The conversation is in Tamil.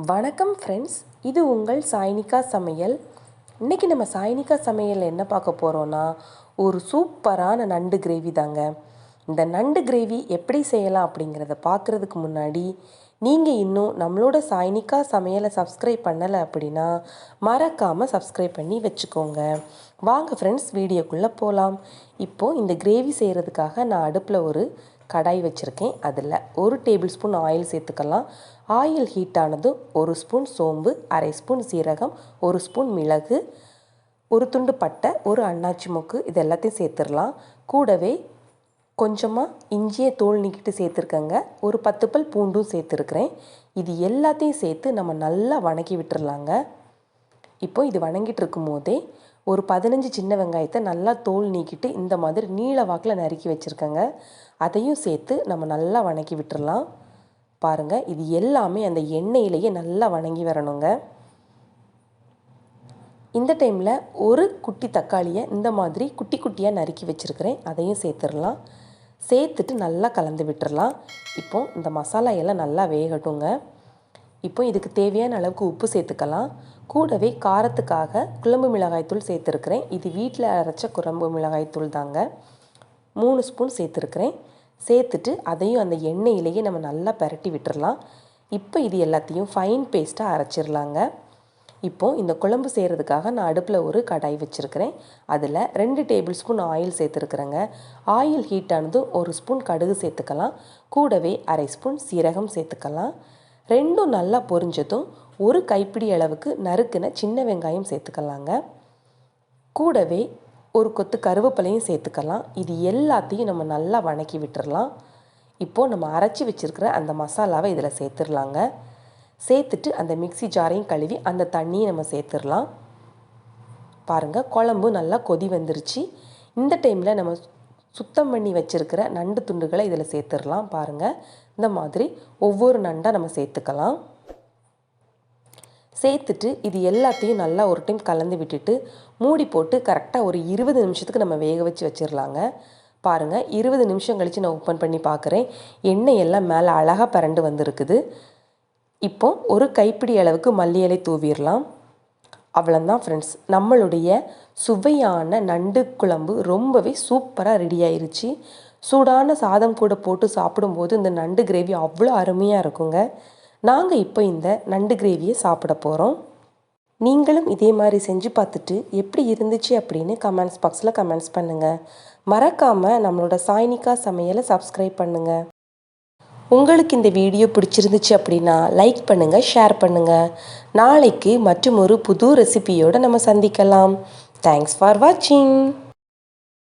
வணக்கம் ஃப்ரெண்ட்ஸ், இது உங்கள் சாய்னிகா சமையல். இன்றைக்கி நம்ம சாய்னிகா சமையல் என்ன பார்க்க போகிறோன்னா, ஒரு சூப்பரான நண்டு கிரேவி தாங்க. இந்த நண்டு கிரேவி எப்படி செய்யலாம் அப்படிங்கிறத பார்க்குறதுக்கு முன்னாடி நீங்கள் இன்னும் நம்மளோட சாய்னிகா சமையலை சப்ஸ்கிரைப் பண்ணலை அப்படின்னா மறக்காமல் சப்ஸ்கிரைப் பண்ணி வச்சுக்கோங்க. வாங்க ஃப்ரெண்ட்ஸ், வீடியோக்குள்ளே போகலாம். இப்போது இந்த கிரேவி செய்கிறதுக்காக நான் அடுப்பில் ஒரு கடாய் வச்சுருக்கேன். அதில் 1 டேபிள் ஸ்பூன் ஆயில் சேர்த்துக்கலாம். ஆயில் ஹீட் ஆனதும் 1 ஸ்பூன் சோம்பு, அரை ஸ்பூன் சீரகம், 1 ஸ்பூன் மிளகு, ஒரு துண்டு பட்டை, ஒரு அன்னாச்சி மொக்கு, இது எல்லாத்தையும் சேர்த்துடலாம். கூடவே கொஞ்சமாக இஞ்சியை தோல் நீக்கிட்டு சேர்த்துருக்கேங்க. ஒரு 10 பல் பூண்டும் சேர்த்துருக்குறேன். இது எல்லாத்தையும் சேர்த்து நம்ம நல்லா வணக்கி விட்டுறலாங்க. இப்போ இது வணங்கிட்டு இருக்கும் போதே ஒரு 15 சின்ன வெங்காயத்தை நல்லா தோல் நீக்கிட்டு இந்த மாதிரி நீள வாக்கில் நறுக்கி வச்சுருக்கேங்க. அதையும் சேர்த்து நம்ம நல்லா வணக்கி விட்டுறலாம். பாருங்கள், இது எல்லாமே அந்த எண்ணெயிலேயே நல்லா வணங்கி வரணுங்க. இந்த டைமில் ஒரு குட்டி தக்காளியை இந்த மாதிரி குட்டி குட்டியாக நறுக்கி வச்சுருக்கிறேன். அதையும் சேர்த்துடலாம். சேர்த்துட்டு நல்லா கலந்து விட்டுறலாம். இப்போ இந்த மசாலா எல்லாம் நல்லா வேகட்டுங்க. இப்போ இதுக்கு தேவையான அளவுக்கு உப்பு சேர்த்துக்கலாம். கூடவே காரத்துக்காக குழம்பு மிளகாய்த்தூள் சேர்த்துருக்குறேன். இது வீட்டில் அரைச்ச குழம்பு மிளகாய்த்தூள் தாங்க. 3 ஸ்பூன் சேர்த்துருக்குறேன். சேர்த்துட்டு அதையும் அந்த எண்ணெயிலேயே நம்ம நல்லா பரட்டி விட்டுறலாம். இப்போ இது எல்லாத்தையும் ஃபைன் பேஸ்ட்டாக அரைச்சிடலாங்க. இப்போது இந்த குழம்பு செய்கிறதுக்காக நான் அடுப்பில் ஒரு கடாய் வச்சுருக்கிறேன். அதில் 2 டேபிள் ஸ்பூன் ஆயில் சேர்த்துருக்குறேங்க. ஆயில் ஹீட் ஆனதும் 1 ஸ்பூன் கடுகு சேர்த்துக்கலாம். கூடவே அரை ஸ்பூன் சீரகம் சேர்த்துக்கலாம். ரெண்டும் நல்லா பொரிஞ்சதும் ஒரு கைப்பிடி அளவுக்கு நறுக்குன சின்ன வெங்காயம் சேர்த்துக்கலாங்க. கூடவே ஒரு கொத்து கருவேப்பிலையும் சேர்த்துக்கலாம். இது எல்லாத்தையும் நம்ம நல்லா வணக்கி விட்டுறலாம். இப்போது நம்ம அரைச்சி வச்சுருக்கிற அந்த மசாலாவை இதில் சேர்த்துடலாங்க. சேர்த்துட்டு அந்த மிக்ஸி ஜாரையும் கழுவி அந்த தண்ணியை நம்ம சேர்த்துடலாம். பாருங்கள், குழம்பு நல்லா கொதி வந்துருச்சு. இந்த டைமில் நம்ம சுத்தம் பண்ணி வச்சுருக்கிற நண்டு துண்டுகளை இதில் சேர்த்துடலாம். பாருங்கள், இந்த மாதிரி ஒவ்வொரு நண்டாக நம்ம சேர்த்துக்கலாம். சேர்த்துட்டு இது எல்லாத்தையும் நல்லா ஒரு டைம் கலந்து விட்டுட்டு மூடி போட்டு கரெக்டாக ஒரு 20 நிமிஷத்துக்கு நம்ம வேக வச்சு வச்சிடலாங்க. பாருங்கள், 20 நிமிஷம் கழித்து நான் ஓப்பன் பண்ணி பார்க்குறேன். எண்ணெய் எல்லாம் மேலே அழகாக பரண்டு வந்திருக்குது. இப்போ ஒரு கைப்பிடி அளவுக்கு மல்லி இலை தூவிடலாம். அவ்வளோதான் ஃப்ரெண்ட்ஸ், நம்மளுடைய சுவையான நண்டு குழம்பு ரொம்பவே சூப்பராக ரெடி ஆயிருச்சு. சூடான சாதம் கூட போட்டு சாப்பிடும்போது இந்த நண்டு கிரேவி அவ்வளோ அருமையாக இருக்குங்க. நாங்கள் இப்போ இந்த நண்டு கிரேவியை சாப்பிட போகிறோம். நீங்களும் இதே மாதிரி செஞ்சு பார்த்துட்டு எப்படி இருந்துச்சு அப்படின்னு கமெண்ட்ஸ் பாக்ஸில் கமெண்ட்ஸ் பண்ணுங்கள். மறக்காமல் நம்மளோட சாய்னிகா சமையலை சப்ஸ்கிரைப் பண்ணுங்கள். உங்களுக்கு இந்த வீடியோ பிடிச்சிருந்துச்சு அப்படின்னா லைக் பண்ணுங்கள், ஷேர் பண்ணுங்கள். நாளைக்கு மற்றும் ஒரு புது ரெசிபியோடு நம்ம சந்திக்கலாம். தேங்க்ஸ் ஃபார் வாட்சிங்.